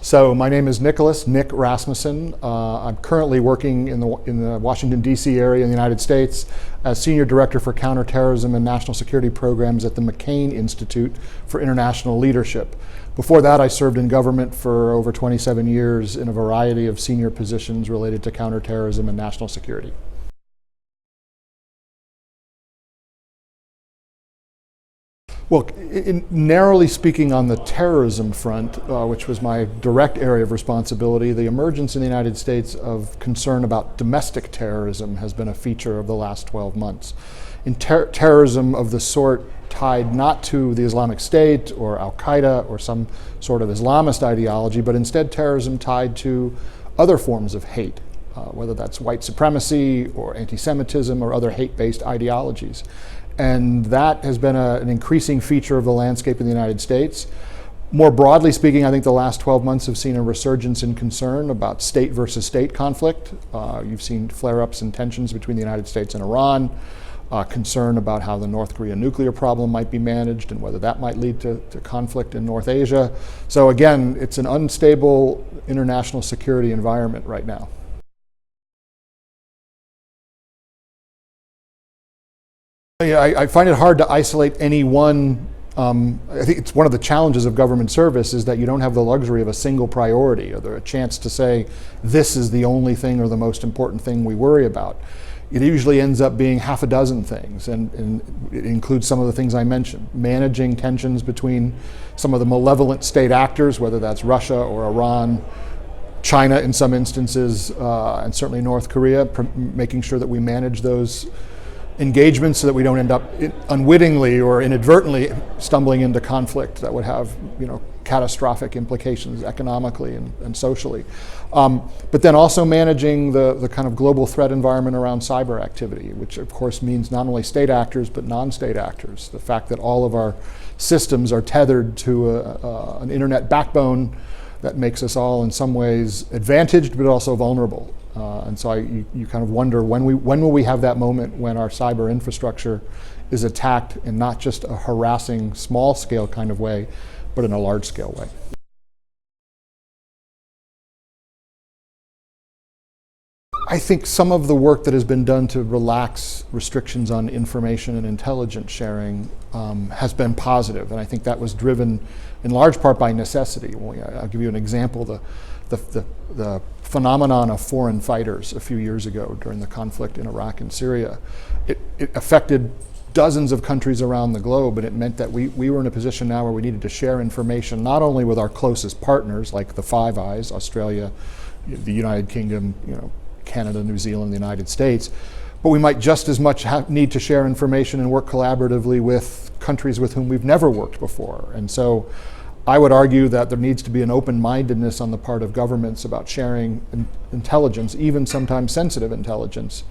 So my name is Nick Rasmussen. I'm currently working in the Washington, D.C. area in the United States as Senior Director for Counterterrorism and National Security Programs at the McCain Institute for International Leadership. Before that, I served in government for over 27 years in a variety of senior positions related to counterterrorism and national security. Well, narrowly speaking, on the terrorism front, which was my direct area of responsibility, the emergence in the United States of concern about domestic terrorism has been a feature of the last 12 months. In terrorism of the sort tied not to the Islamic State or Al-Qaeda or some sort of Islamist ideology, but instead terrorism tied to other forms of hate, whether that's white supremacy or anti-Semitism or other hate-based ideologies. And that has been an increasing feature of the landscape in the United States. More broadly speaking, I think the last 12 months have seen a resurgence in concern about state versus state conflict. You've seen flare-ups and tensions between the United States and Iran, concern about how the North Korea nuclear problem might be managed and whether that might lead to conflict in North Asia. So again, it's an unstable international security environment right now. Yeah, I find it hard to isolate any one. I think it's one of the challenges of government service is that you don't have the luxury of a single priority or a chance to say this is the only thing or the most important thing we worry about. It usually ends up being half a dozen things, and it includes some of the things I mentioned. Managing tensions between some of the malevolent state actors, whether that's Russia or Iran, China in some instances, and certainly North Korea, making sure that we manage those engagements so that we don't end up unwittingly or inadvertently stumbling into conflict that would have, catastrophic implications economically and socially. But then also managing the kind of global threat environment around cyber activity, which of course means not only state actors but non-state actors. The fact that all of our systems are tethered to an internet backbone that makes us all in some ways advantaged but also vulnerable. And so you kind of wonder when will we have that moment when our cyber infrastructure is attacked in not just a harassing small scale kind of way, but in a large scale way. I think some of the work that has been done to relax restrictions on information and intelligence sharing has been positive, and I think that was driven in large part by necessity. I'll give you an example. The phenomenon of foreign fighters a few years ago during the conflict in Iraq and Syria, it affected dozens of countries around the globe, and it meant that we were in a position now where we needed to share information not only with our closest partners like the Five Eyes, Australia, the United Kingdom, Canada, New Zealand, the United States, but we might just as much need to share information and work collaboratively with countries with whom we've never worked before. And so I would argue that there needs to be an open-mindedness on the part of governments about sharing intelligence, even sometimes sensitive intelligence,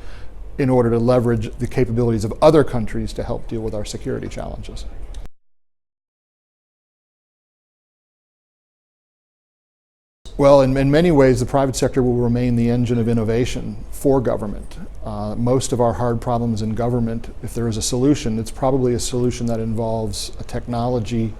in order to leverage the capabilities of other countries to help deal with our security challenges. Well, in many ways, the private sector will remain the engine of innovation for government. Most of our hard problems in government, if there is a solution, it's probably a solution that involves a technology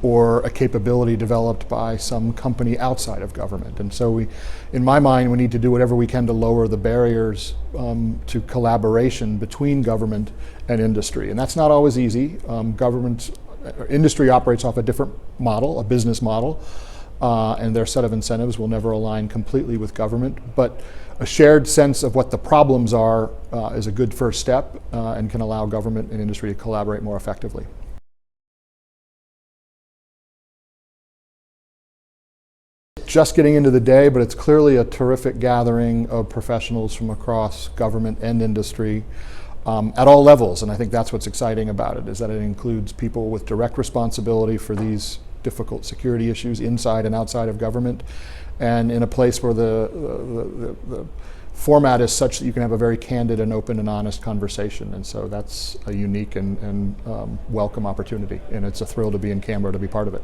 or a capability developed by some company outside of government. And so in my mind, we need to do whatever we can to lower the barriers to collaboration between government and industry. And that's not always easy. Industry operates off a different model, a business model, and their set of incentives will never align completely with government. But a shared sense of what the problems are is a good first step and can allow government and industry to collaborate more effectively. Just getting into the day, but it's clearly a terrific gathering of professionals from across government and industry at all levels. And I think that's what's exciting about it, is that it includes people with direct responsibility for these difficult security issues inside and outside of government, and in a place where the format is such that you can have a very candid and open and honest conversation. And so that's a unique and welcome opportunity, and it's a thrill to be in Canberra to be part of it.